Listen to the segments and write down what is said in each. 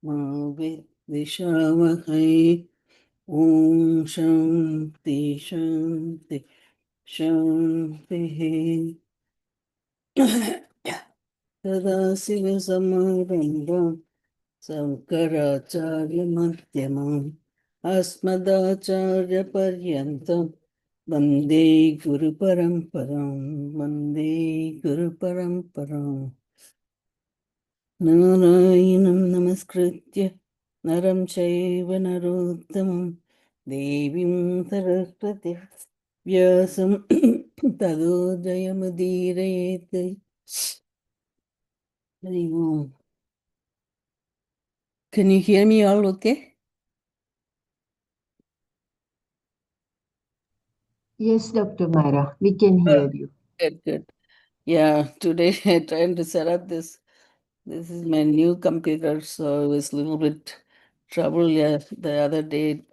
मा विद्विषावहै ॐ शान्ति शान्ति शान्तिः सदाशिवसमारम्भाम् शङ्कराचार्यमध्यमाम् अस्मदाचार्यपर्यन्तं वन्दे गुरुपरम्पराम् वन्दे गुरुपरम्पराम् नारायणं नमस्कृत्य नरं चैव नरोत्तमं देवीं सरस्वतीं व्यासं ततो जयमुदीरयेत् हरि ओम्. Can you hear me all okay? Yes, Dr. Myra, we can hear you. Good, good. Yeah, today I'm trying to set up this. This is my new computer, so it was a little bit trouble. Yeah, the other day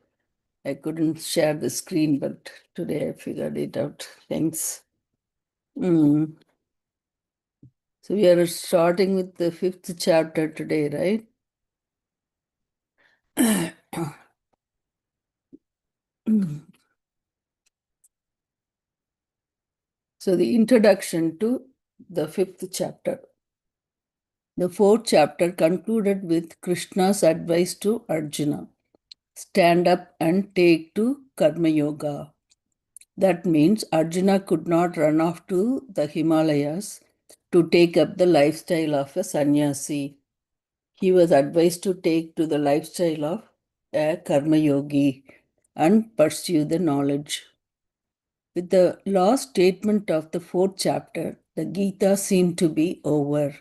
I couldn't share the screen, but today I figured it out. Thanks. So we are starting with the 5th chapter today, right? So the introduction to the 5th chapter. The 4th chapter concluded with Krishna's advice to Arjuna. Stand up and take to Karma Yoga. That means Arjuna could not run off to the Himalayas to take up the lifestyle of a sannyasi. He was advised to take to the lifestyle of a Karma Yogi and pursue the knowledge. With the last statement of the 4th chapter, the Gita seemed to be over.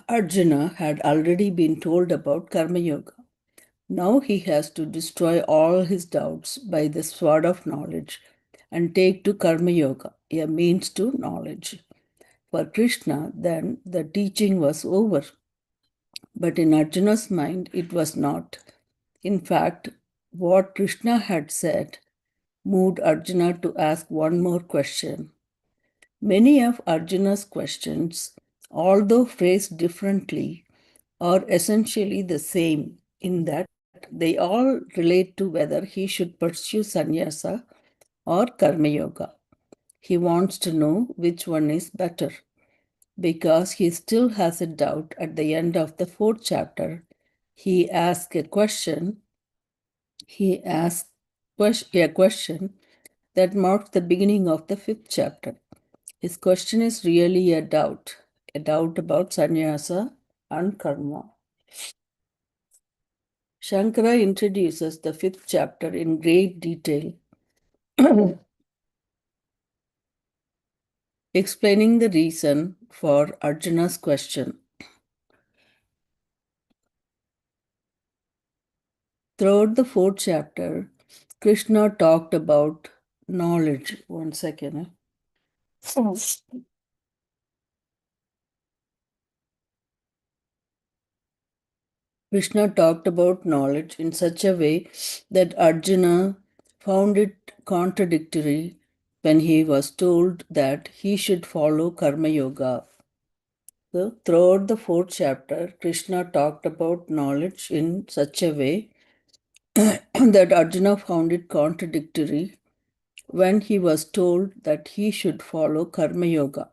Arjuna had already been told about Karma Yoga. Now he has to destroy all his doubts by the sword of knowledge and take to Karma Yoga, a means to knowledge. For Krishna, then, the teaching was over. But in Arjuna's mind, it was not. In fact, what Krishna had said moved Arjuna to ask one more question. Many of Arjuna's questions, although phrased differently, are essentially the same in that they all relate to whether he should pursue sannyasa or karma yoga. He wants to know which one is better. Because he still has a doubt at the end of the 4th chapter, he asks a question. He asks a question that marks the beginning of the 5th chapter. His question is really a doubt about sannyasa and karma. Shankara introduces the 5th chapter in great detail, explaining the reason for Arjuna's question. Throughout the 4th chapter, Krishna talked about knowledge. One second. Krishna talked about knowledge in such a way that Arjuna found it contradictory when he was told that he should follow Karma Yoga. So, throughout the 4th chapter, Krishna talked about knowledge in such a way that Arjuna found it contradictory when he was told that he should follow Karma Yoga.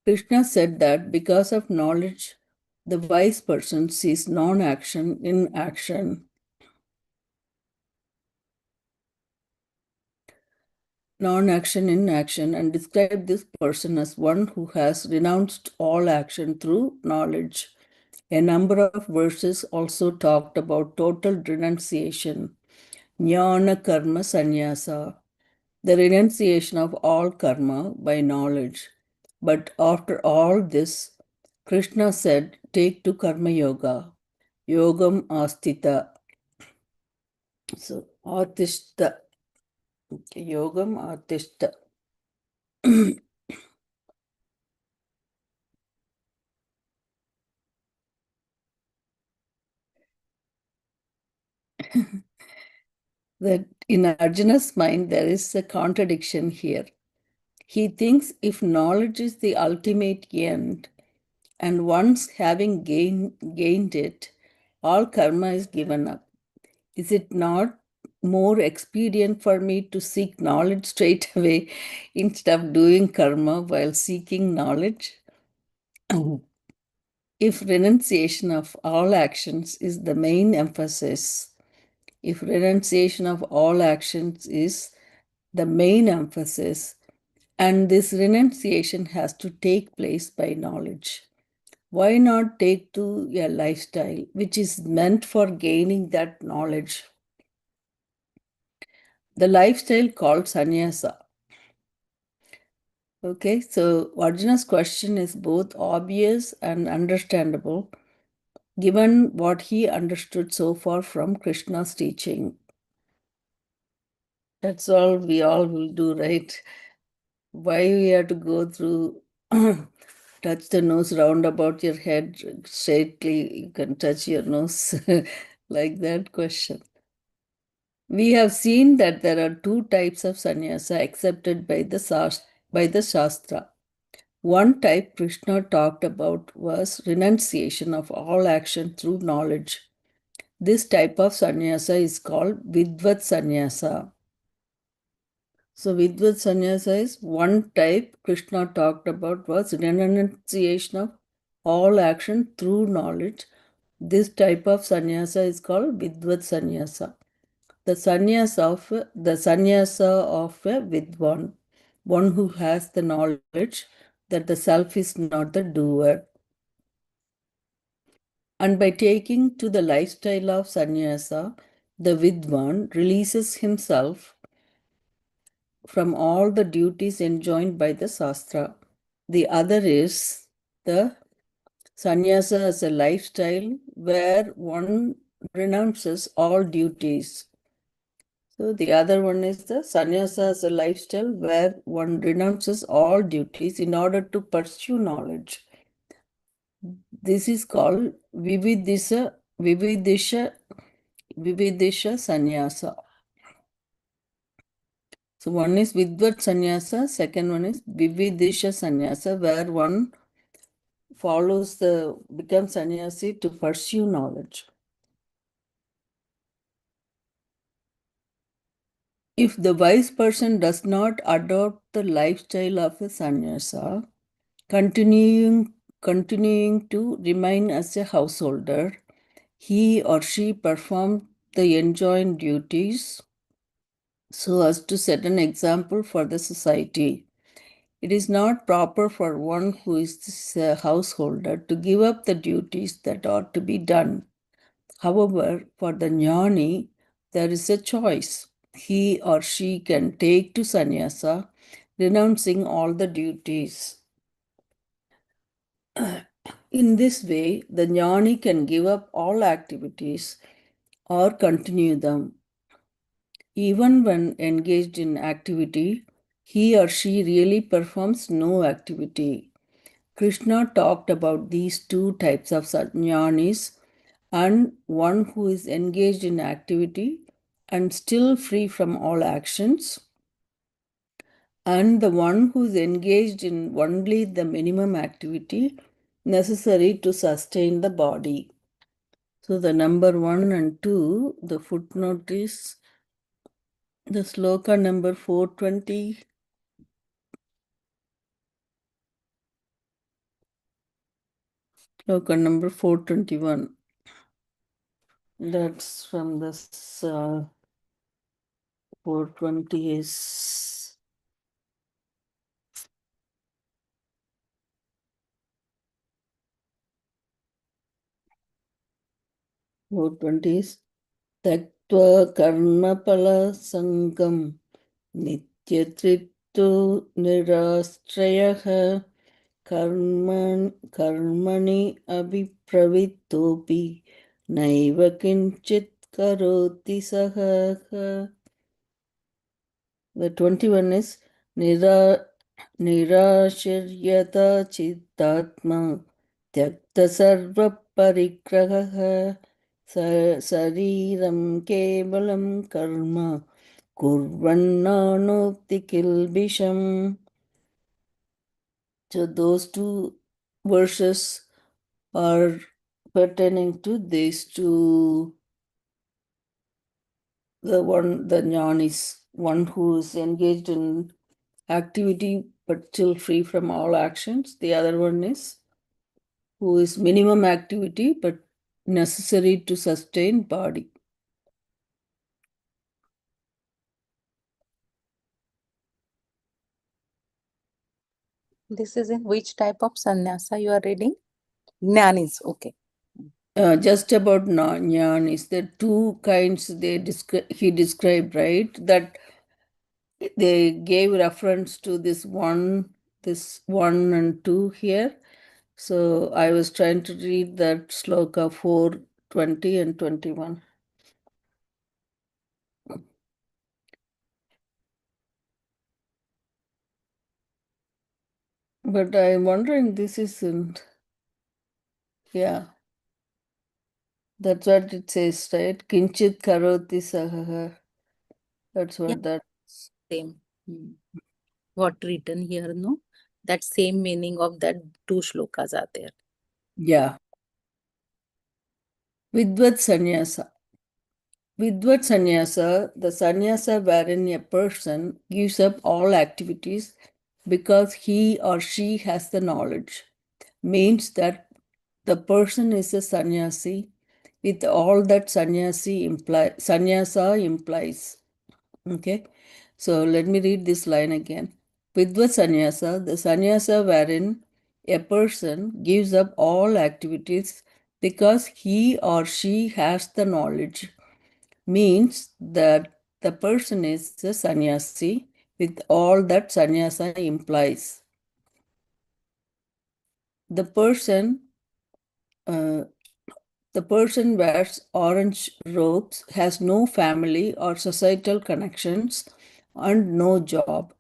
Krishna said that because of knowledge, the wise person sees non-action in action. Non-action in action, and described this person as one who has renounced all action through knowledge. A number of verses also talked about total renunciation, jnana karma sannyasa, the renunciation of all karma by knowledge. But after all this, Krishna said, take to karma yoga, yogam astita. So, atishta, yogam atishta. That in Arjuna's mind, there is a contradiction here. He thinks if knowledge is the ultimate end, and once having gained it, all karma is given up. Is it not more expedient for me to seek knowledge straight away instead of doing karma while seeking knowledge? If renunciation of all actions is the main emphasis, if renunciation of all actions is the main emphasis, and this renunciation has to take place by knowledge, why not take to a lifestyle which is meant for gaining that knowledge? The lifestyle called sannyasa. Okay, so Arjuna's question is both obvious and understandable given what he understood so far from Krishna's teaching. That's all we all will do, right? Why we have to go through touch the nose round about your head straightly, you can touch your nose like that question. We have seen that there are two types of sannyasa accepted by the Shastra. One type Krishna talked about was renunciation of all action through knowledge. This type of sannyasa is called Vidvat sannyasa. So, Vidvat sannyasa is one type Krishna talked about was renunciation of all action through knowledge. This type of sannyasa is called Vidvat sannyasa. The sannyasa of a Vidwan, one who has the knowledge that the self is not the doer. And by taking to the lifestyle of sannyasa, the Vidwan releases himself from all the duties enjoined by the Shastra. The other is the sannyasa as a lifestyle where one renounces all duties. So the other one is the sannyasa as a lifestyle where one renounces all duties in order to pursue knowledge. This is called Vividisha sannyasa. So one is Vidvat sannyasa, second one is Vividisha sannyasa, where one becomes sannyasi to pursue knowledge. If the wise person does not adopt the lifestyle of a sannyasa, continuing to remain as a householder, he or she performs the enjoined duties so as to set an example for the society. It is not proper for one who is a householder to give up the duties that are to be done. However, for the jnani, there is a choice. He or she can take to sannyasa, renouncing all the duties. In this way, the jnani can give up all activities or continue them. Even when engaged in activity, he or she really performs no activity. Krishna talked about these two types of jnanis, and one who is engaged in activity and still free from all actions, and the one who is engaged in only the minimum activity necessary to sustain the body. So the number 1 and 2, the footnote is the sloka number 420. Sloka number 421. That's from this 420 is 420 is Taktva karmapala sangam nityatrittu nirastrayah karmani abhipravittopi naiva kinchit karoti saha. The 21 is Nirashiryata Chittatma Tyakta Sarva Parigraha Sariram Kevalam Karma Kurvannanokti Kilbisham. So those two verses are pertaining to these two. The jnana is one who is engaged in activity but still free from all actions. The other one is who is minimum activity but necessary to sustain body. This is in which type of sannyasa you are reading? Jnanis, okay. Just about jnana is there two kinds he described, right? That they gave reference to this one and two here. So I was trying to read that sloka 4:20 and 21. But I'm wondering, this isn't, yeah, that's what it says, right? Kinchit karoti sahaha. That's Yeah, what that. same. Hmm. What written here, no? That same meaning of that two shlokas are there. Yeah. Vidvat sannyasa. Vidvat sannyasa, the sannyasa wherein a person gives up all activities because he or she has the knowledge, means that the person is a sannyasi with all that sannyasa implies. Okay, so let me read this line again. Vidvat sannyasa, the sannyasa wherein a person gives up all activities because he or she has the knowledge, means that the person is a sannyasi with all that sannyasa implies. The person uh, the person wears orange robes, has no family or societal connections, and no job.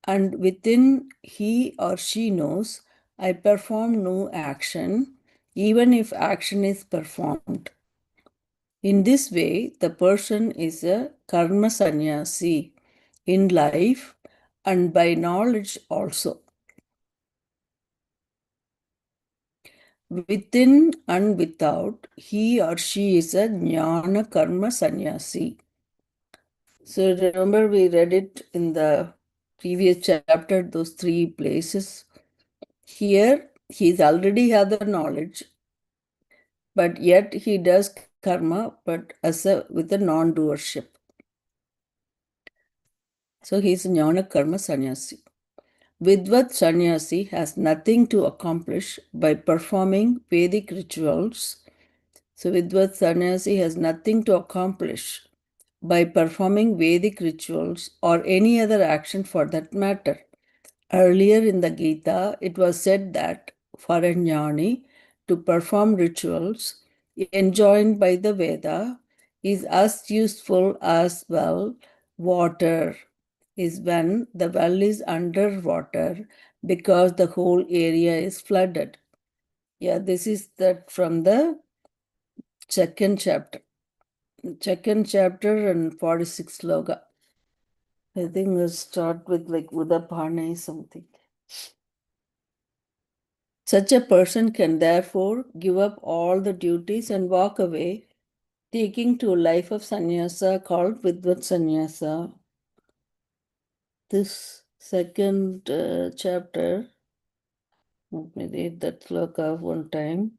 And within he or she knows, I perform no action, even if action is performed. In this way, the person is a karma sannyasi in life and by knowledge also. Within and without, he or she is a jnana karma sannyasi. So remember, we read it in the previous chapter, those three places. Here, he's already had the knowledge, but yet he does karma, but with a non-doership. So he's a jnana karma sannyasi. Vidvat sannyasi has nothing to accomplish by performing Vedic rituals. So Vidvat sannyasi has nothing to accomplish by performing Vedic rituals or any other action for that matter. Earlier in the Gita, it was said that for a jnani to perform rituals enjoined by the Veda is as useful as well water is when the well is under water because the whole area is flooded. Yeah, this is that from the second chapter. Second chapter and 46 sloka. I think we'll start with like Udapane something. Such a person can therefore give up all the duties and walk away, taking to a life of sannyasa called Vidvat sannyasa. This second chapter, let me read that sloka one time.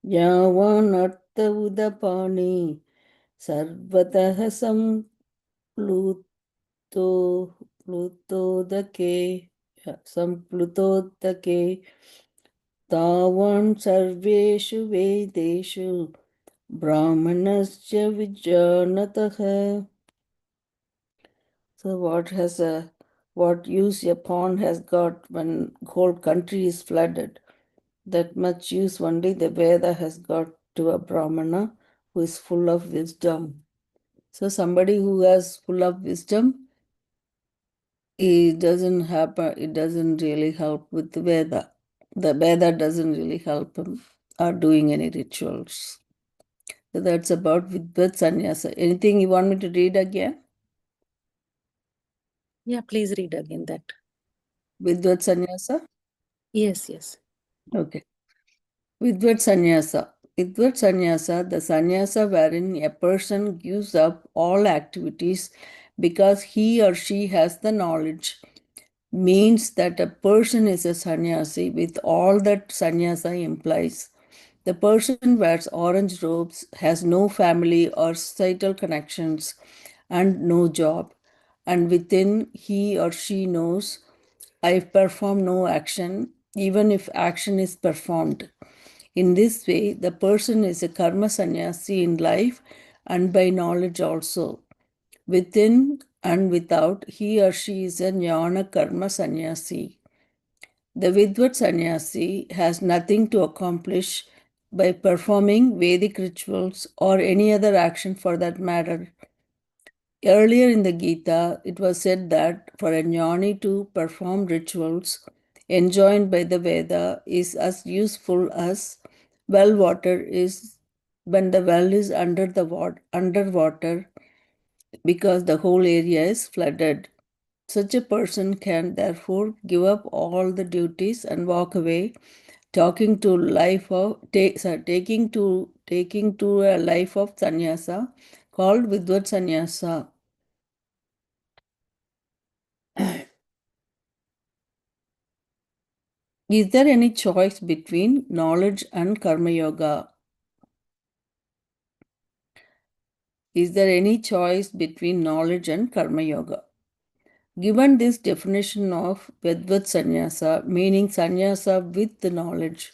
Yavanartha udapani sarvataha sampluto plutodake samplutodake tavan sarveshu vedeshu brahmanasya vijanataha. So what use a pond has got when whole country is flooded? That much use only the Veda has got to a Brahmana who is full of wisdom. So somebody who has full of wisdom, it doesn't really help with the Veda. The Veda doesn't really help him or doing any rituals. So that's about Vidvat Sannyasa. Anything you want me to read again? Yeah, please read again that. Vidvat Sannyasa? Yes, yes. Okay. Vidvat Sannyasa. Vidvat Sannyasa, the sannyasa wherein a person gives up all activities because he or she has the knowledge, means that a person is a sannyasi with all that sannyasa implies. The person wears orange robes, has no family or societal connections, and no job. And within, he or she knows, I perform no action, even if action is performed. In this way, the person is a karma sannyasi in life and by knowledge also. Within and without, he or she is a jnana karma sannyasi. The Vidvat sannyasi has nothing to accomplish by performing Vedic rituals or any other action for that matter. Earlier in the Gita, it was said that for a jnani to perform rituals enjoined by the Veda is as useful as well water is when the well is underwater because the whole area is flooded. Such a person can therefore give up all the duties and walk away, taking to a life of sannyasa called Vidvat sannyasa. Is there any choice between knowledge and karma yoga? Is there any choice between knowledge and karma yoga? Given this definition of Vedvat sannyasa, meaning sannyasa with the knowledge,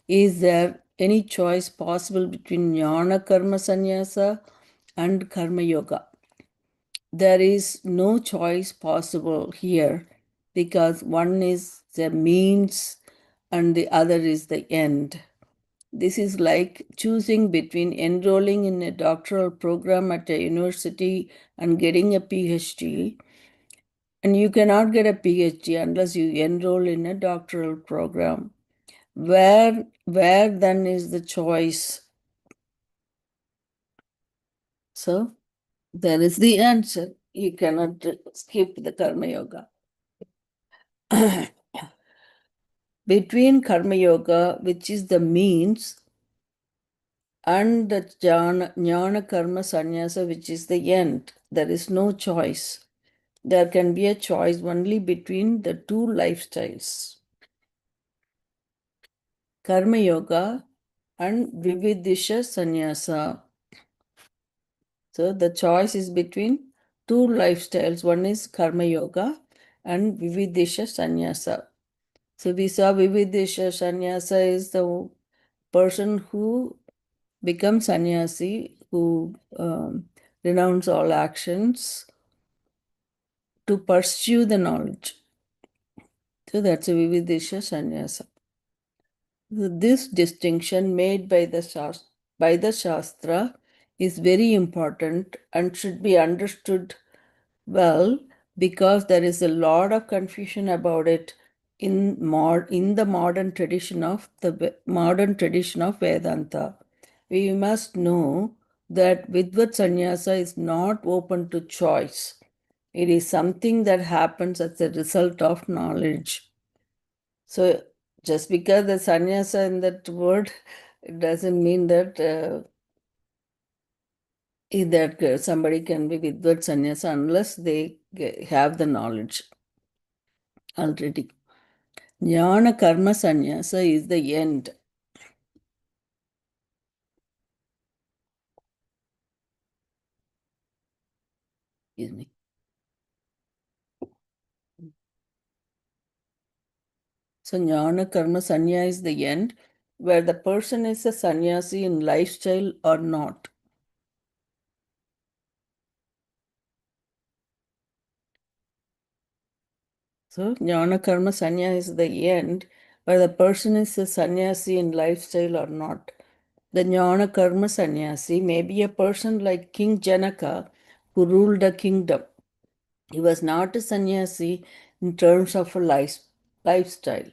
is there any choice possible between jnana karma sannyasa and karma yoga? There is no choice possible here because one is the means and the other is the end. This is like choosing between enrolling in a doctoral program at a university and getting a PhD. And you cannot get a PhD unless you enroll in a doctoral program. Where then is the choice? So there is the answer. You cannot skip the karma yoga. Between karma yoga, which is the means, and the jnana karma sannyasa, which is the end, there is no choice. There can be a choice only between the two lifestyles, karma yoga and vividisha sannyasa. So the choice is between two lifestyles. One is karma yoga and vividisha sannyasa. So we saw vividisha sannyasa is the person who becomes sannyasi, who renounce all actions to pursue the knowledge. So that's a vividisha sannyasa. This distinction made by the Shastra is very important and should be understood well because there is a lot of confusion about it in the modern tradition of Vedanta. We must know that Vidvat Sannyasa is not open to choice. It is something that happens as a result of knowledge. So just because the sannyasa in that word, it doesn't mean that somebody can be Vidvat sannyasa unless they have the knowledge already. Jnana karma sannyasa is the end. Excuse me. So jnana karma sanya is the end, where the person is a sannyasi in lifestyle or not. So jnana karma sanya is the end, where the person is a sannyasi in lifestyle or not. The jnana karma sannyasi may be a person like King Janaka who ruled a kingdom. He was not a sannyasi in terms of a lifestyle.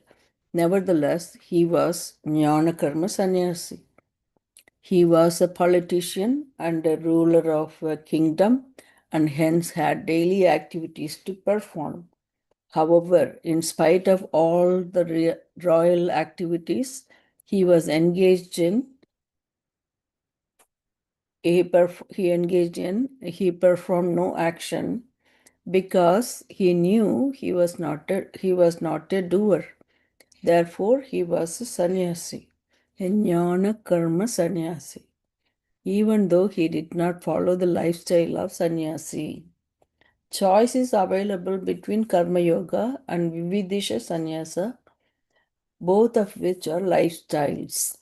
Nevertheless, he was jnana karma sannyasi. He was a politician and a ruler of a kingdom and hence had daily activities to perform. However, in spite of all the royal activities he was engaged in, he performed no action because he knew he was not a doer. Therefore, he was a sannyasi, a jnana karma sannyasi, even though he did not follow the lifestyle of sannyasi. Choice is available between karma yoga and vividisha sannyasa, both of which are lifestyles.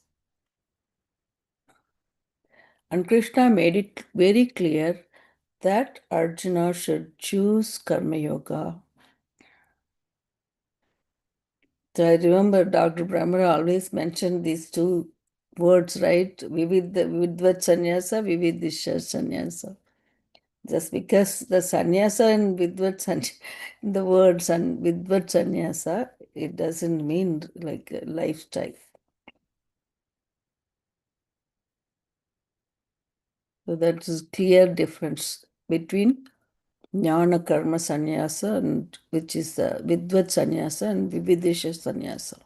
And Krishna made it very clear that Arjuna should choose karma yoga. So I remember Dr. Brahmara always mentioned these two words, right? Vidvat sannyasa, vividisha sannyasa. Just because the sannyasa and vidvat sannyasa, the words and vidvat sannyasa, it doesn't mean like a lifestyle. So that is clear difference between jnana karma sannyasa, and which is the vidvat sannyasa and vividisha sannyasa.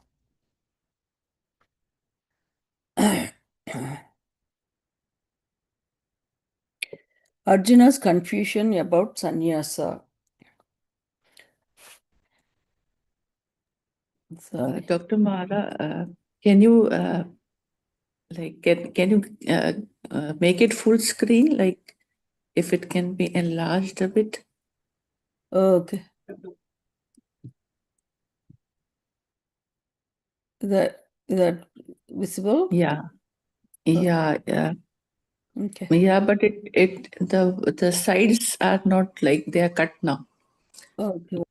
Arjuna's confusion about sannyasa. Sorry. Dr. Mara, can you can you make it full screen? Like if it can be enlarged a bit? Okay. Is that visible? Yeah, yeah, yeah, Okay. yeah. But the sides are not like they are cut now. Okay.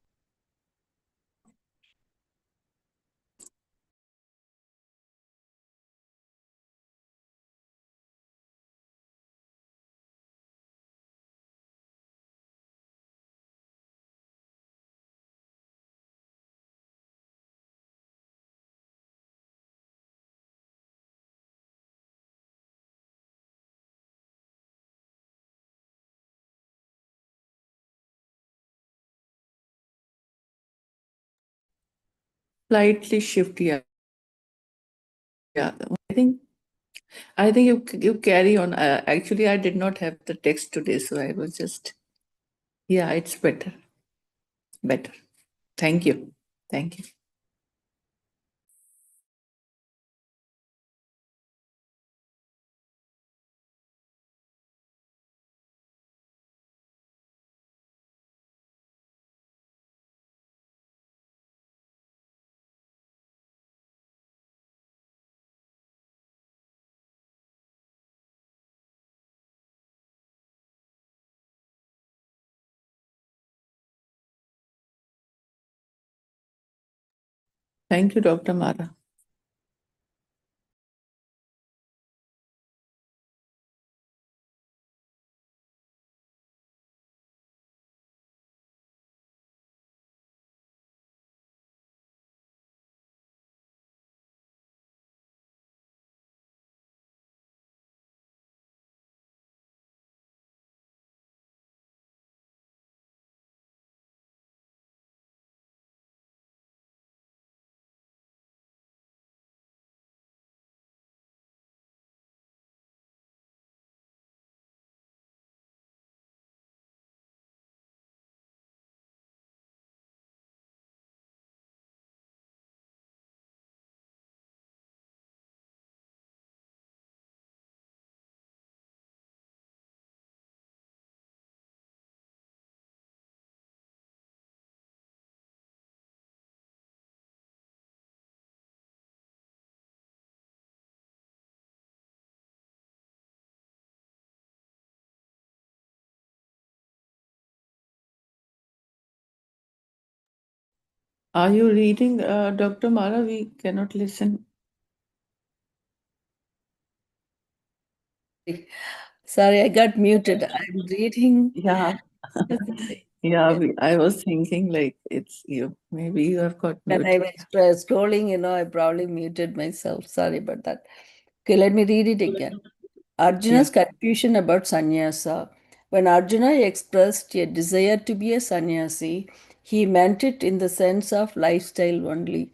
Slightly shift. Yeah, yeah. I think you carry on. Actually, I did not have the text today, so I was just. Yeah, it's better. Better. Thank you. Thank you. Thank you, Dr. Mara. Are you reading, Dr. Mara? We cannot listen. Sorry, I got muted. I'm reading. Yeah, yeah. I was thinking like it's you. Maybe you have got When I muted. was scrolling, I probably muted myself. Sorry about that. Okay, let me read it again. Yeah. Arjuna's confusion about sannyasa. When Arjuna expressed a desire to be a sannyasi, He meant it in the sense of lifestyle only,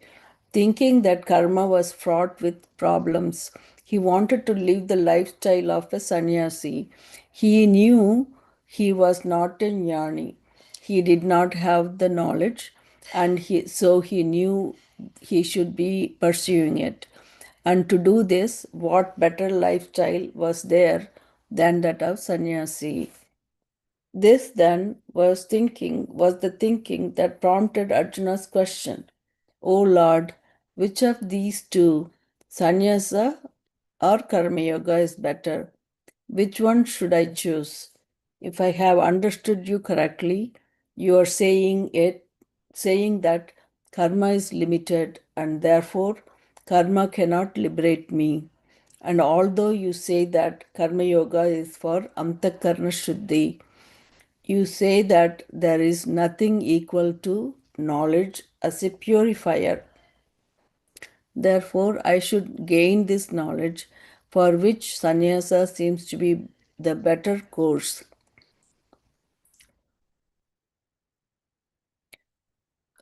thinking that karma was fraught with problems. He wanted to live the lifestyle of a sannyasi. He knew he was not a jnani. He did not have the knowledge, and so he knew he should be pursuing it. And to do this, what better lifestyle was there than that of sannyasi? This then was the thinking that prompted Arjuna's question. O Lord, which of these two, sannyasa or karma yoga, is better? Which one should I choose? If I have understood you correctly, you are saying that karma is limited and therefore karma cannot liberate me. And although you say that karma yoga is for antakarna shuddhi, you say that there is nothing equal to knowledge as a purifier. Therefore, I should gain this knowledge, for which sannyasa seems to be the better course.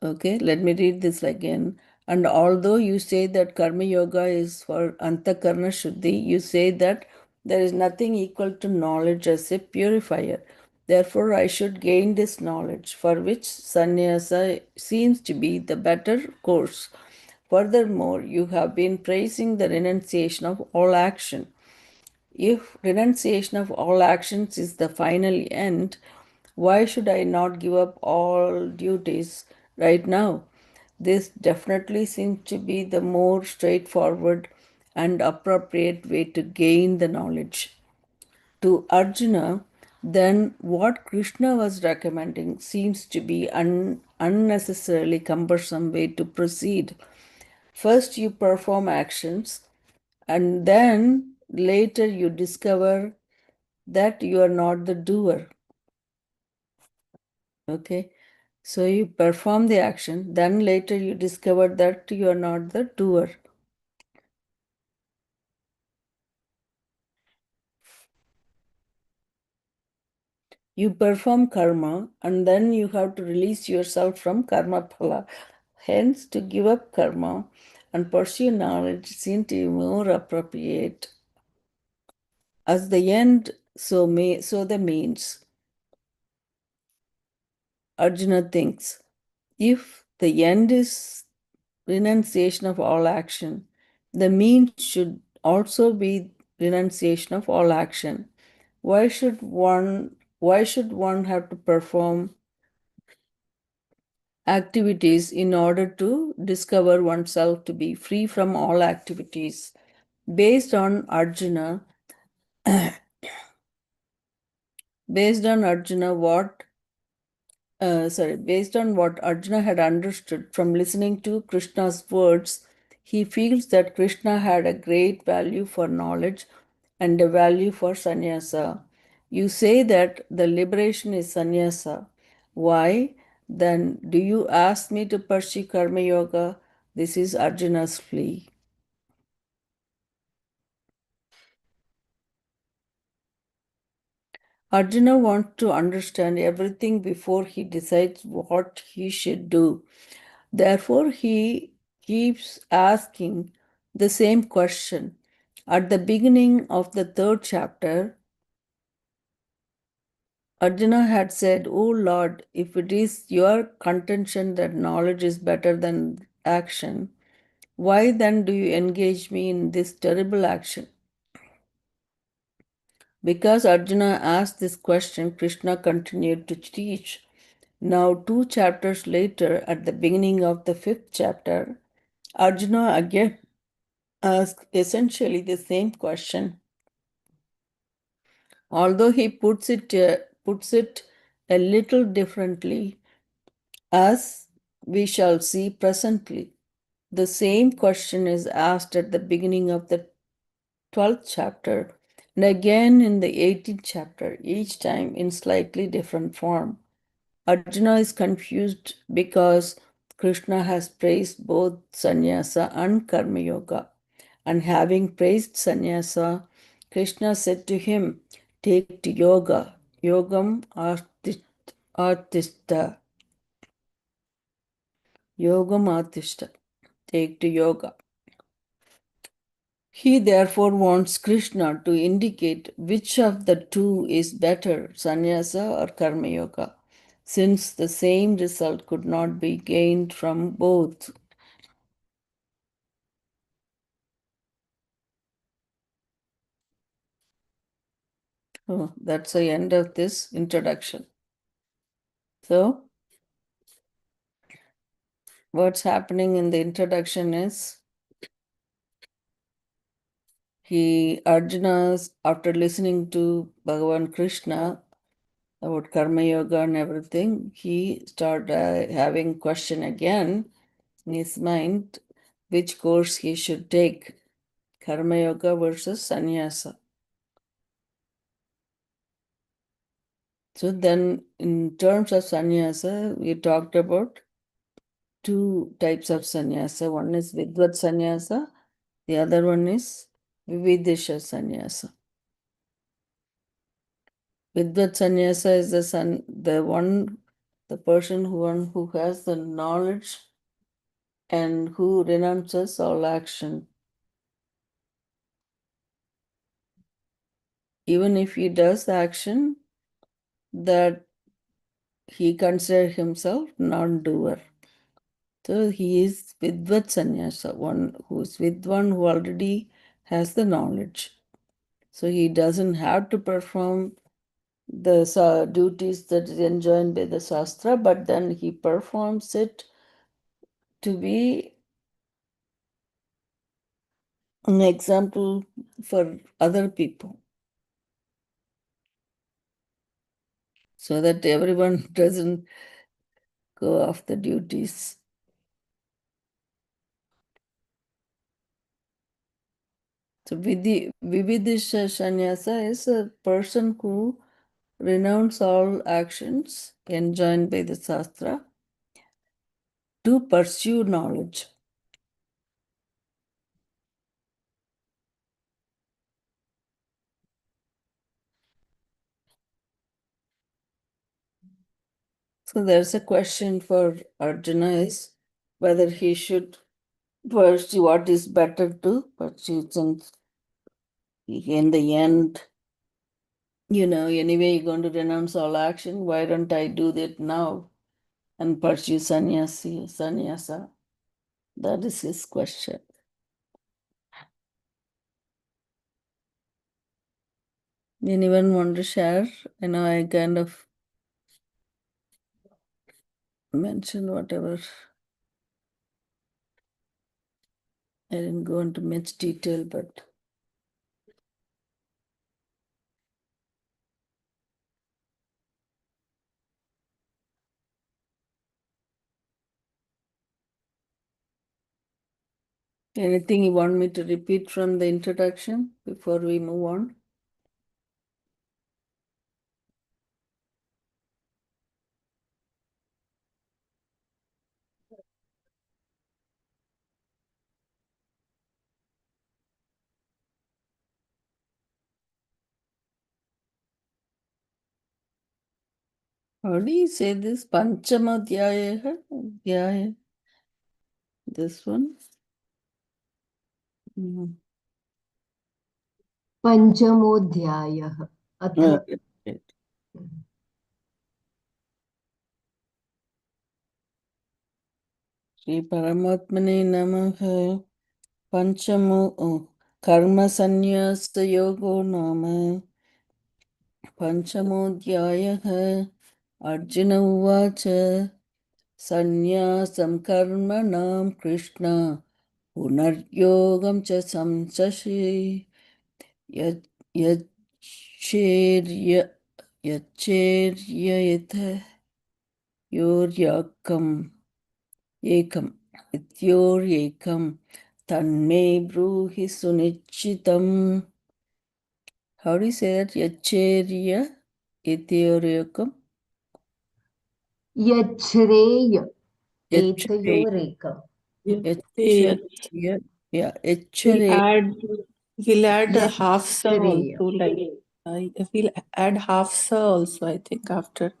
Okay, let me read this again. And although you say that karma yoga is for antakarna shuddhi, you say that there is nothing equal to knowledge as a purifier. Therefore, I should gain this knowledge, for which sannyasa seems to be the better course. Furthermore, you have been praising the renunciation of all action. If renunciation of all actions is the final end, why should I not give up all duties right now? This definitely seems to be the more straightforward and appropriate way to gain the knowledge. To Arjuna, then what Krishna was recommending seems to be an unnecessarily cumbersome way to proceed. First, you perform actions, and then later you discover that you are not the doer. Okay, so you perform the action, then later you discover that you are not the doer. You perform karma and then you have to release yourself from karma phala. Hence, to give up karma and pursue knowledge seems to be more appropriate. As the end, so the means. Arjuna thinks, if the end is renunciation of all action, the means should also be renunciation of all action. Why should one have to perform activities in order to discover oneself to be free from all activities? Based on Arjuna, based on Arjuna, based on what Arjuna had understood from listening to Krishna's words, he feels that Krishna had a great value for knowledge and a value for sannyasa. You say that the liberation is sannyasa. Why? Then do you ask me to pursue karma yoga? This is Arjuna's plea. Arjuna wants to understand everything before he decides what he should do. Therefore, he keeps asking the same question. At the beginning of the third chapter, Arjuna had said, O Lord, if it is your contention that knowledge is better than action, why then do you engage me in this terrible action? Because Arjuna asked this question, Krishna continued to teach. Now, 2 chapters later, at the beginning of the fifth chapter, Arjuna again asks essentially the same question, although he puts it a little differently, as we shall see presently. The same question is asked at the beginning of the 12th chapter and again in the 18th chapter, each time in slightly different form. Arjuna is confused because Krishna has praised both sannyasa and karma yoga. And having praised sannyasa, Krishna said to him, take to yoga, yogam artishta. Yogam atishta. Take to yoga. He therefore wants Krishna to indicate which of the two is better, sannyasa or karma yoga, since the same result could not be gained from both. Oh, that's the end of this introduction. So, what's happening in the introduction is Arjuna's, after listening to Bhagavan Krishna about karma yoga and everything, he started having question again in his mind which course he should take, karma yoga versus sannyasa. So then in terms of sannyasa, we talked about two types of sannyasa. One is vidvat sannyasa, the other one is vividisha sannyasa. Vidvat sannyasa is the person who has the knowledge and who renounces all action. Even if he does the action, that he considers himself non-doer. So he is vidvat sannyasa, one who is with one who already has the knowledge. So he doesn't have to perform the duties that is enjoined by the Shastra, but then he performs it to be an example for other people, so that everyone doesn't go off the duties. So Vividisha Sannyasa is a person who renounces all actions enjoined by the Shastra to pursue knowledge. So there's a question for Arjuna is whether he should pursue what is better to pursue, since in the end, anyway, you're going to renounce all action. Why don't I do that now and pursue sannyasa? That is his question. Anyone want to share? I kind of mentioned whatever. I didn't go into much detail, but anything you want me to repeat from the introduction before we move on? How do you say this? Panchamadhyaya? Dhyaya? This one? पञ्चमोऽध्यायः अथ Okay. Shri Paramatmane Namaha. Panchamo Karma Sannyasa Yogo Nama. Panchamodhyayah. Arjuna Uvacha. Sannyasam Karmanam Krishna. Punaryogam cha samsashi. Yaccherya Yaccheryayatha Yoryakam Ekam Ekam Tanme Bruhi Sunichitam. How do you say that? Yaccherya Etyoryakam यच्छ्रेय Yachere एतयोरेकम् Yachere Yeah, We'll Yachere add we'll add a half sa यच्छ्रेय also, like we'll add half sa also, I think, after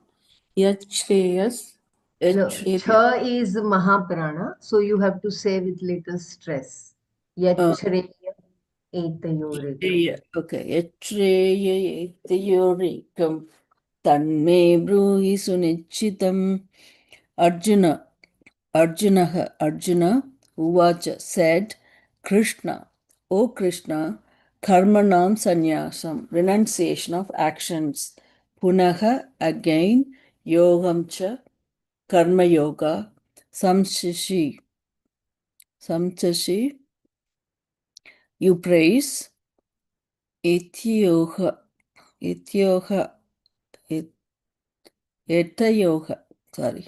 Yach Shreyas. No, H cha is Mahaprana, so you have to say with little stress. Yachreya etayorekam. okay. Yachreya etayorekam. Tanme bruhi sunichitam. Arjuna. Arjuna Uvacha said, Krishna, O Krishna, karmanam sannyasam, renunciation of actions, punaha, again, yogam cha, karma yoga, samsashi, you praise, ityoha, ityoha, it- etayoha, sorry,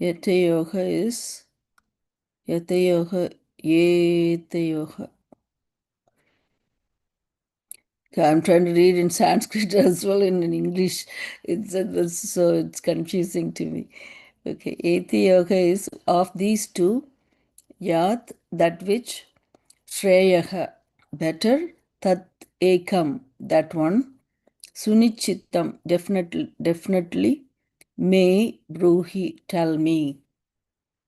etayoha is, etayoha, yetayoha. Okay, I'm trying to read in Sanskrit as well in English. So it's confusing to me. Okay, Eti Yoga is of these two, Yat, that which, Shreyaha, better, Tat Ekam, that one, Sunichittam, definitely, May Bruhi, tell me.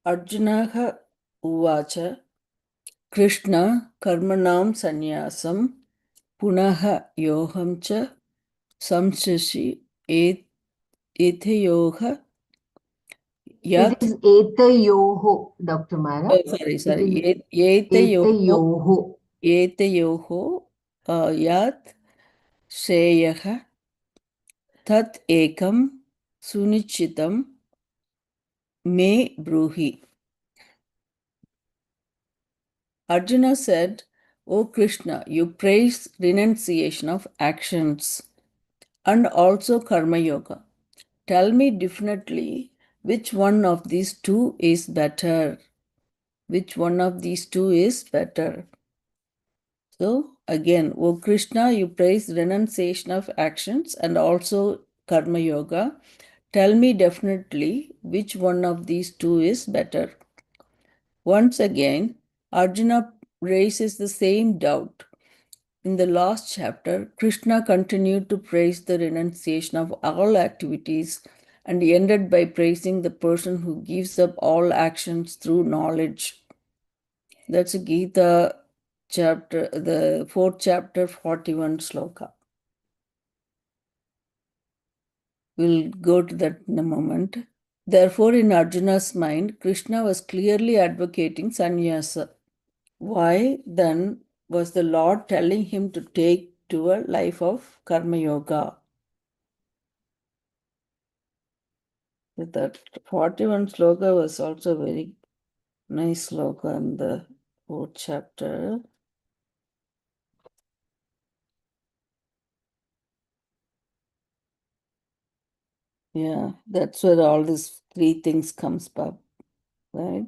Arjunaha Uvacha, Krishna Karmanam Sanyasam, Punaha Yoham cha Samsashi Etheyoha It Yat. is etayoho, Dr. Mara. Oh, sorry, It is sorry. Etheyoho etayoho. Etheyoho Yat Shreyaha Tat Ekam Sunichitam Me Bruhi. Arjuna said, O Krishna, you praise renunciation of actions and also Karma Yoga. Tell me definitely which one of these two is better. Which one of these two is better? So, again, O Krishna, you praise renunciation of actions and also Karma Yoga. Tell me definitely which one of these two is better. Once again, Arjuna raises the same doubt. In the last chapter, Krishna continued to praise the renunciation of all activities and ended by praising the person who gives up all actions through knowledge. That's Gita chapter, the fourth chapter, 41 sloka. We'll go to that in a moment. Therefore, in Arjuna's mind, Krishna was clearly advocating sannyasa. Why then was the Lord telling him to take to a life of karma yoga? That 41 sloka was also a very nice sloka in the fourth chapter. Yeah, that's where all these three things comes up, right?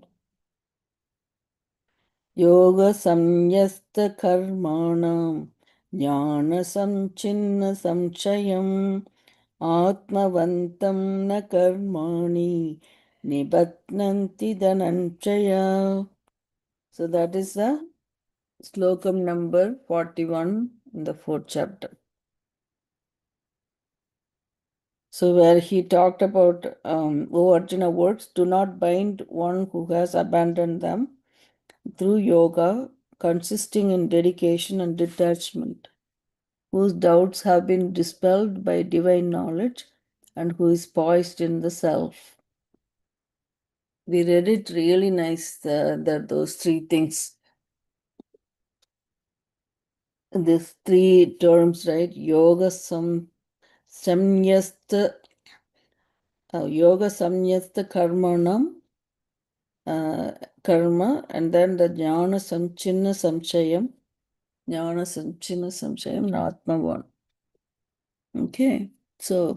Yoga samyasta karmanam jnana samchinna samchayam atmavantam na karmani nibatnanti dhananchaya. So that is the slokam number 41 in the fourth chapter. So where he talked about, O Arjuna words, do not bind one who has abandoned them through yoga, consisting in dedication and detachment, whose doubts have been dispelled by divine knowledge, and who is poised in the self. We read it really nice, those three things. These three terms, right? Samyasta, yoga samyasta karmanam, karma, and then the jnana samchinna samchayam, atma one. Okay, so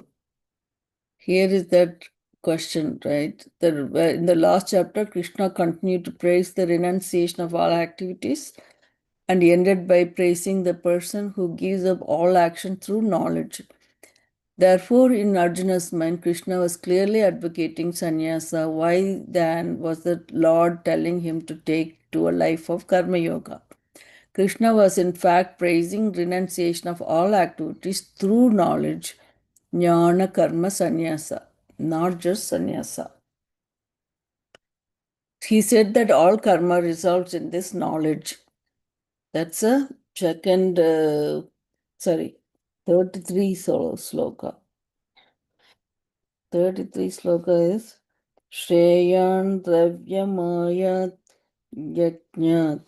here is that question, right? In the last chapter, Krishna continued to praise the renunciation of all activities and ended by praising the person who gives up all action through knowledge. Therefore, in Arjuna's mind, Krishna was clearly advocating sannyasa. Why then was the Lord telling him to take to a life of karma yoga? Krishna was in fact praising renunciation of all activities through knowledge, jnana karma sannyasa, not just sannyasa. He said that all karma results in this knowledge. That's a second, 33 sloka. 33 sloka is Shreyan Dravyamaya Yajnat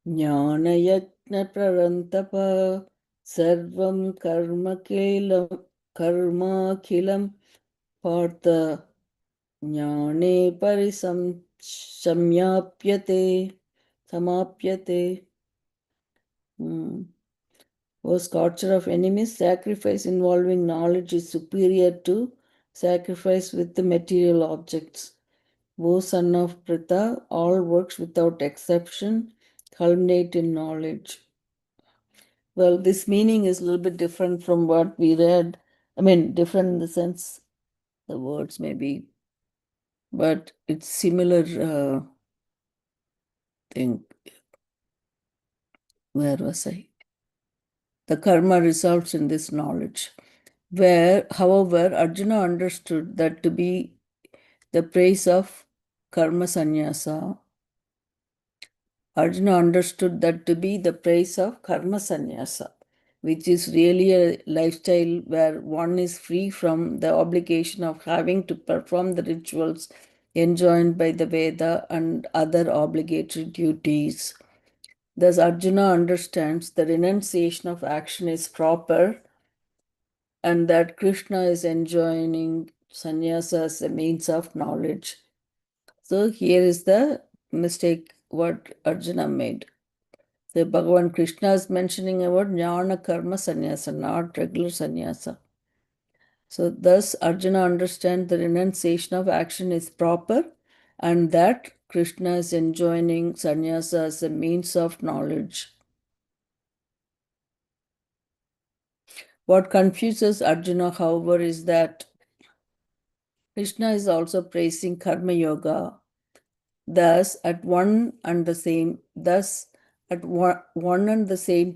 Jnana Yajna Prarantapa Sarvam Karma Kilam Partha Jnane Samapyate. Was torture of enemies, sacrifice involving knowledge is superior to sacrifice with the material objects. O son of Pritha, all works without exception culminate in knowledge. Well, this meaning is a little bit different from what we read. I mean, different in the sense the words maybe, but it's similar thing. Where was I? The karma results in this knowledge. Where, however, Arjuna understood that to be the praise of karma sannyasa. Arjuna understood that to be the praise of karma sannyasa, which is really a lifestyle where one is free from the obligation of having to perform the rituals enjoined by the Veda and other obligatory duties. Thus, Arjuna understands the renunciation of action is proper and that Krishna is enjoining sannyasa as a means of knowledge. So here is the mistake what Arjuna made. The Bhagavan Krishna is mentioning about jnana karma sannyasa, not regular sannyasa. So thus Arjuna understands the renunciation of action is proper and that Krishna is enjoining sannyasa as a means of knowledge. What confuses Arjuna, however, is that Krishna is also praising karma yoga. Thus, at one and the same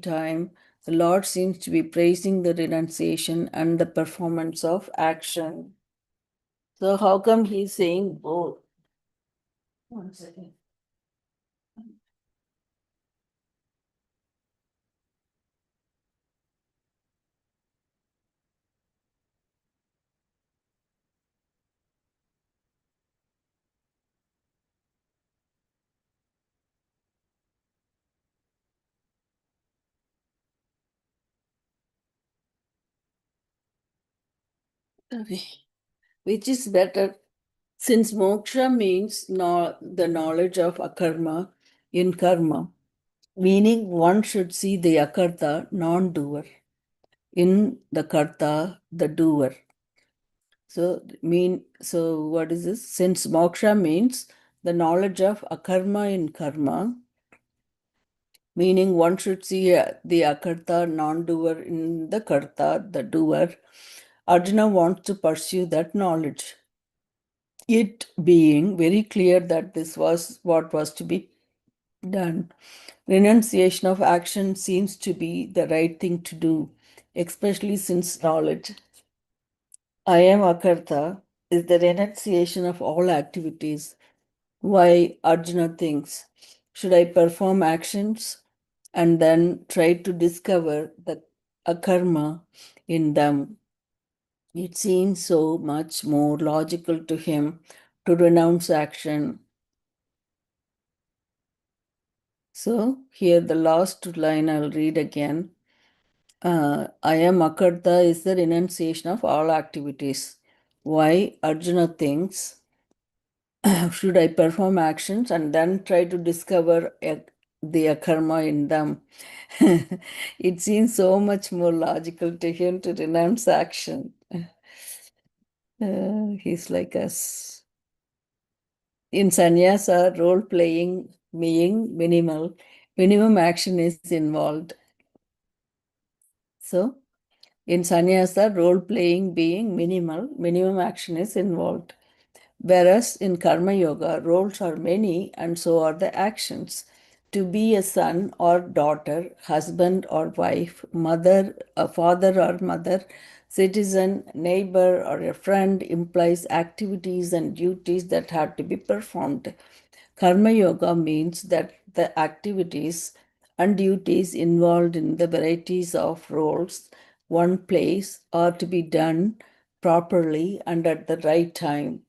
time, the Lord seems to be praising the renunciation and the performance of action. So, how come he's saying both? One second. Okay. Which is better? Since moksha means the knowledge of akarma in karma, meaning one should see the akarta, non-doer, in the karta, the doer. So what is this? Since moksha means the knowledge of akarma in karma, meaning one should see the akarta, non-doer in the karta, the doer, Arjuna wants to pursue that knowledge. It being very clear that this was what was to be done. Renunciation of action seems to be the right thing to do, especially since knowledge I am akarta is the renunciation of all activities. Why Arjuna thinks, should I perform actions and then try to discover the akarma in them? It seems so much more logical to him to renounce action. So here the last line I'll read again. I am akarta is the renunciation of all activities. Why Arjuna thinks, should I perform actions and then try to discover the karma in them? It seems so much more logical to him to renounce action. He's like us. In sannyasa, role playing being minimal, minimum action is involved. So, in sannyasa, role playing being minimal, minimum action is involved. Whereas in karma yoga, roles are many and so are the actions. To be a son or daughter, husband or wife, mother, a father or mother, citizen, neighbor, or a friend implies activities and duties that have to be performed. Karma yoga means that the activities and duties involved in the varieties of roles one plays are to be done properly and at the right time.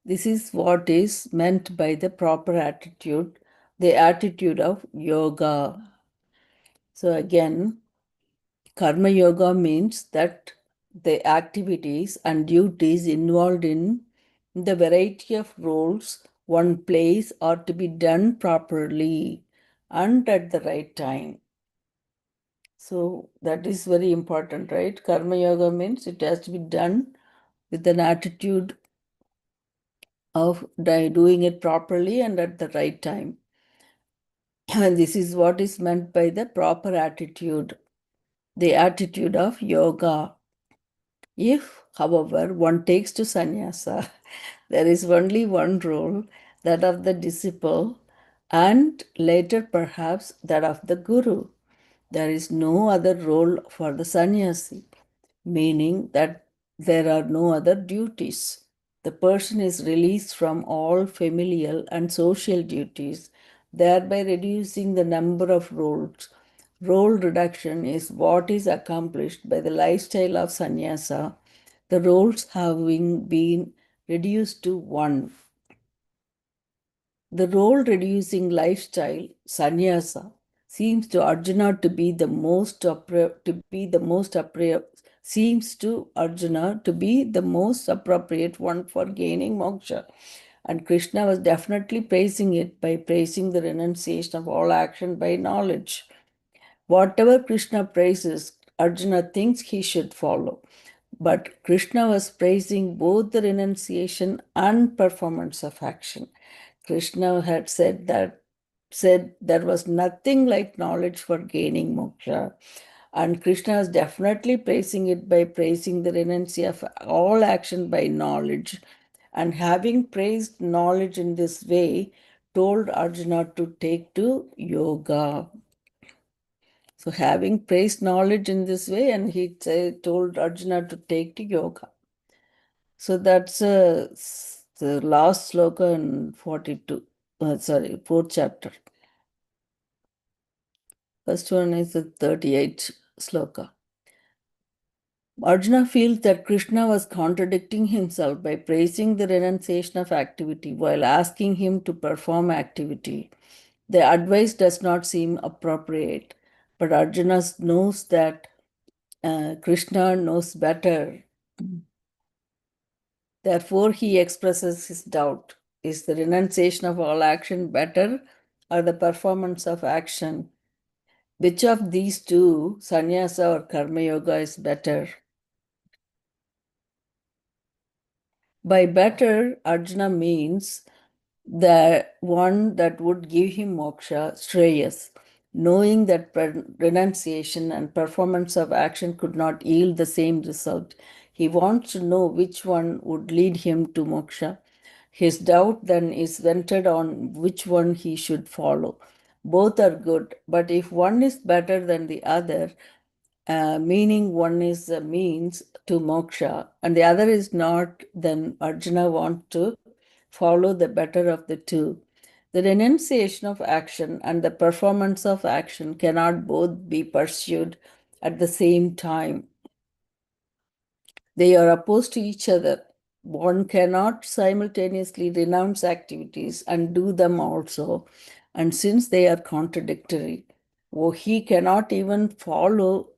This is what is meant by the proper attitude, the attitude of yoga. So, again, Karma yoga means that the activities and duties involved in the variety of roles one plays are to be done properly and at the right time. So that is very important, right? Karma yoga means it has to be done with an attitude of doing it properly and at the right time. And this is what is meant by the proper attitude, the attitude of yoga. If, however, one takes to sannyasa, there is only one role, that of the disciple, and later perhaps that of the guru. There is no other role for the sannyasi, meaning that there are no other duties. The person is released from all familial and social duties, thereby reducing the number of roles. Role reduction is what is accomplished by the lifestyle of sannyasa, the roles having been reduced to one. The role reducing lifestyle, sannyasa, seems to Arjuna to be the most appropriate one for gaining moksha. And Krishna was definitely praising it by praising the renunciation of all action by knowledge. Whatever Krishna praises, Arjuna thinks he should follow. But Krishna was praising both the renunciation and performance of action. Krishna had said there was nothing like knowledge for gaining moksha. And Krishna is definitely praising it by praising the renunciation of all action by knowledge. And having praised knowledge in this way, told Arjuna to take to yoga. So, having praised knowledge in this way, and he told Arjuna to take to yoga. So, that's the last sloka in 42. Fourth chapter. First one is the 38th sloka. Arjuna feels that Krishna was contradicting himself by praising the renunciation of activity while asking him to perform activity. The advice does not seem appropriate, but Arjuna knows that Krishna knows better. Therefore, he expresses his doubt. Is the renunciation of all action better or the performance of action? Which of these two, sannyasa or karma yoga, is better? By better, Arjuna means the one that would give him moksha, shreyas, knowing that renunciation and performance of action could not yield the same result. He wants to know which one would lead him to moksha. His doubt then is centered on which one he should follow. Both are good, but if one is better than the other, meaning one is a means to moksha and the other is not, then Arjuna wants to follow the better of the two. The renunciation of action and the performance of action cannot both be pursued at the same time. They are opposed to each other. One cannot simultaneously renounce activities and do them also. And since they are contradictory, he cannot even follow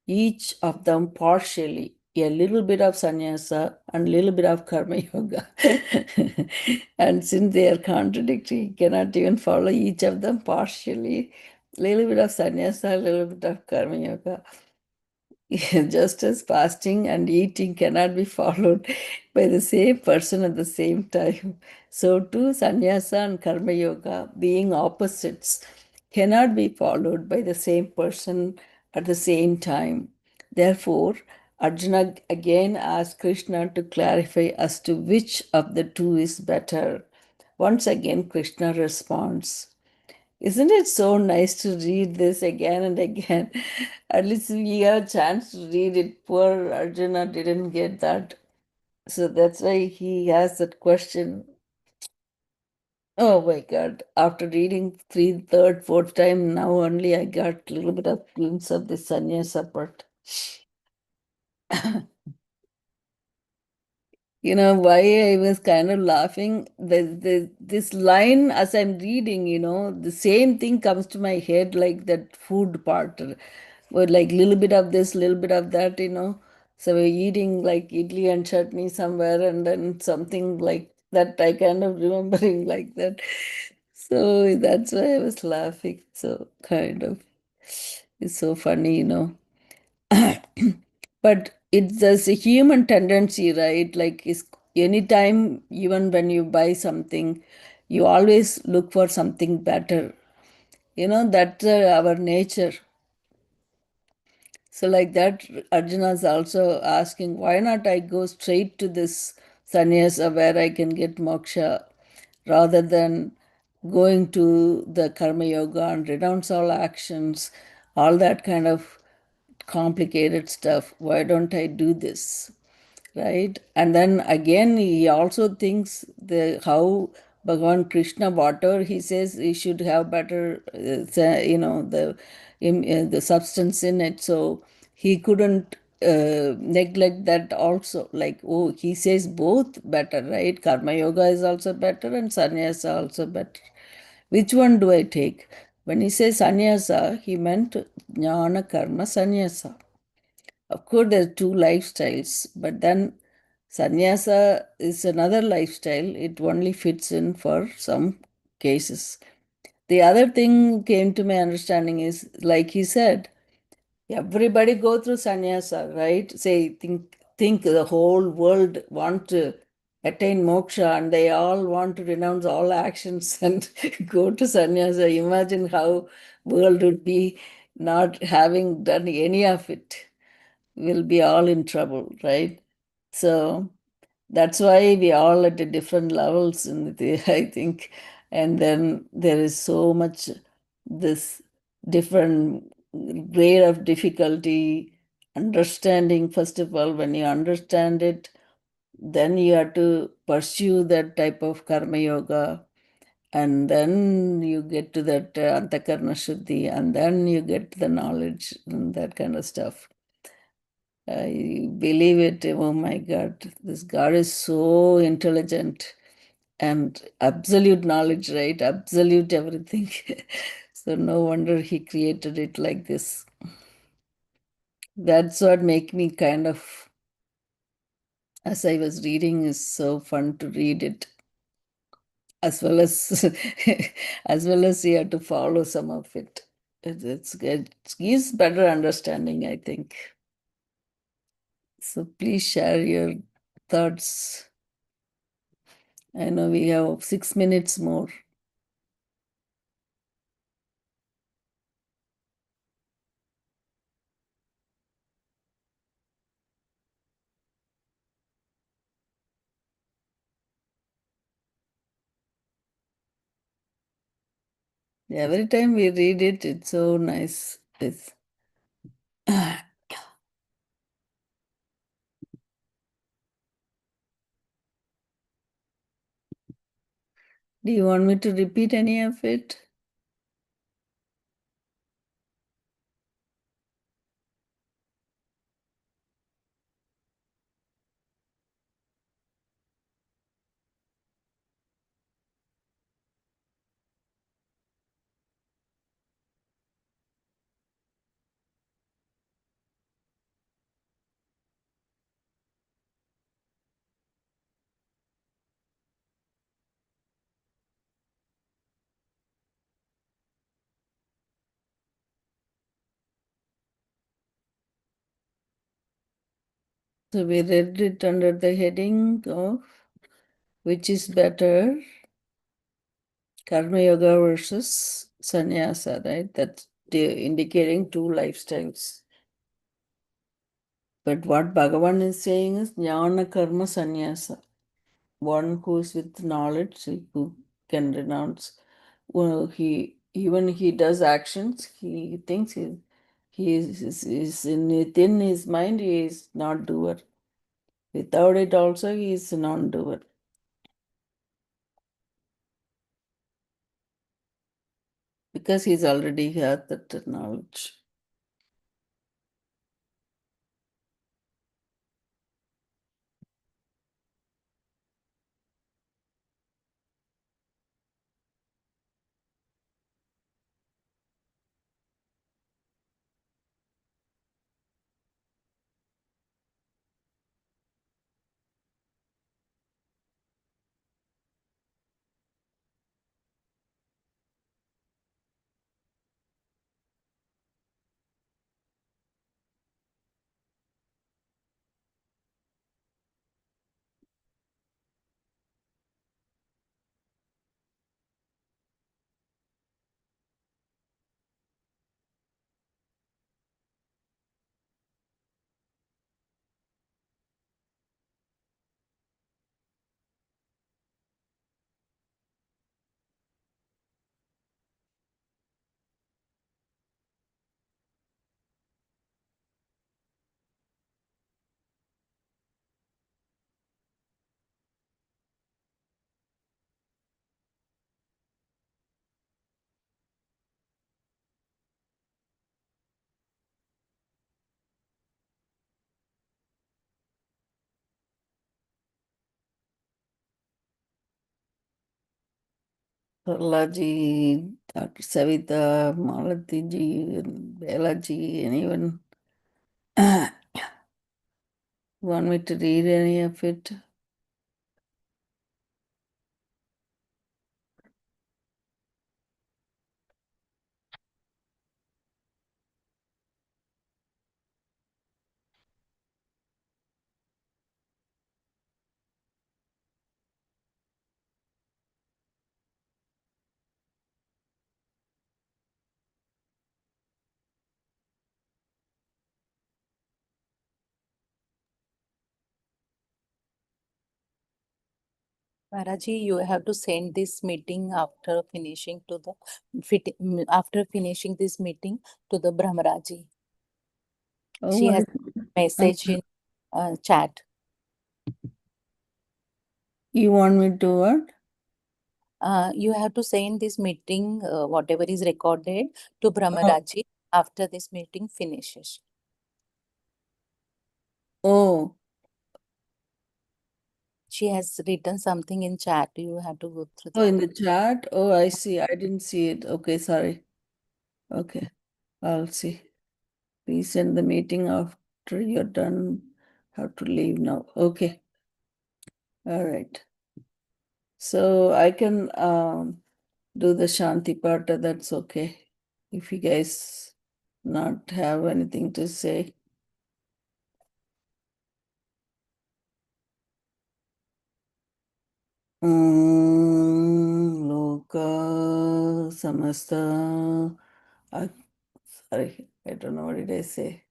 each of them partially, a little bit of sannyasa and little bit of karma yoga. And since they are contradictory, he cannot even follow each of them partially, little bit of sannyasa, little bit of karma yoga. Just as fasting and eating cannot be followed by the same person at the same time, so too sannyasa and karma yoga, being opposites, cannot be followed by the same person at the same time. Therefore, Arjuna again asked Krishna to clarify as to which of the two is better. Once again, Krishna responds. Isn't it so nice to read this again and again? At least we have a chance to read it. Poor Arjuna didn't get that. So that's why he has that question. Oh my God. After reading third, fourth time, now only I got a little bit of glimpse of the sannyasa part. You know why I was kind of laughing? This line as I'm reading, the same thing comes to my head like that food part, with like little bit of this, little bit of that. So we're eating like idli and chutney somewhere, and then something like that. I kind of remembering like that. So that's why I was laughing. So kind of, it's so funny. But it's just a human tendency, right? Like anytime, even when you buy something, you always look for something better. That's our nature. So like that, Arjuna is also asking, why not I go straight to this sannyasa where I can get moksha rather than going to the karma yoga and renounce all actions, all that kind of complicated stuff. Why don't I do this? Right? And then again, he also thinks how Bhagavan Krishna, whatever he says, he should have better, the substance in it. So he couldn't neglect that also. Like, oh, he says both better, right? Karma yoga is also better and sannyasa also better. Which one do I take? When he says sannyasa, he meant jnana karma sannyasa. Of course, there are two lifestyles, but then sannyasa is another lifestyle. It only fits in for some cases. The other thing came to my understanding is, like he said, everybody go through sannyasa, right? Say, think the whole world want to attain moksha and they all want to renounce all actions and go to sannyasa. Imagine how world would be not having done any of it. We'll be all in trouble, right? So that's why we all at the different levels in the, I think. And then there is so much this different grade of difficulty, understanding. First of all, when you understand it, then you have to pursue that type of karma yoga. And then you get to that antakarna shuddhi, and then you get the knowledge and that kind of stuff. I believe it. Oh my God, this God is so intelligent and absolute knowledge, right? Absolute everything. So no wonder he created it like this. That's what make me kind of, as I was reading, is so fun to read it, as well as as well as you have to follow some of it. It gives better understanding, I think. So please share your thoughts. I know we have 6 minutes more. Every time we read it, it's so nice. Do you want me to repeat any of it? So we read it under the heading of which is better, Karma Yoga versus Sannyasa, right? That's indicating two lifestyles. But what Bhagavan is saying is Jnana Karma Sannyasa. One who is with knowledge, who can renounce. Well, he does actions. He thinks he is within his mind. He is not doer. Without it, also he is non-doer. because he's already got that knowledge. Sarlaji, Dr. Savita, Malati ji, and Bela ji, anyone want me to read any of it? Maraji, you have to send this meeting after finishing to the after finishing this meeting to the Brahmaraji. Oh, She what has is- message in chat. You want me to what? You have to send this meeting, whatever is recorded, to Brahmaraji after this meeting finishes. Oh, She has written something in chat. You have to go through oh, in that. the chat? Oh, I see. I didn't see it. Okay, sorry. Okay, I'll see. Please send the meeting after you're done. Have to leave now. Okay. All right. So I can do the Shanti Pata, that's okay. If you guys not have anything to say. Loka samasta. Sorry, I don't know what did I say.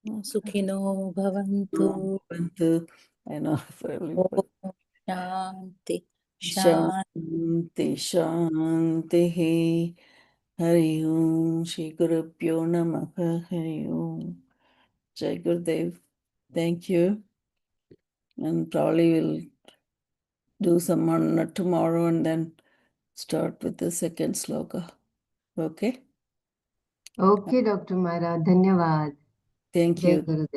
Sukhino bhavantu. I know. Om Shanti. Shanti, Shanti. Hari Om. Shri Gurubhyo Namaha. Hari Om. Jai Gurudev. Thank you. And probably we'll do some on tomorrow and then start with the second sloka. Okay? Okay, Dr. Mara. Dhanyavad. Thank Jai you. Gurudev.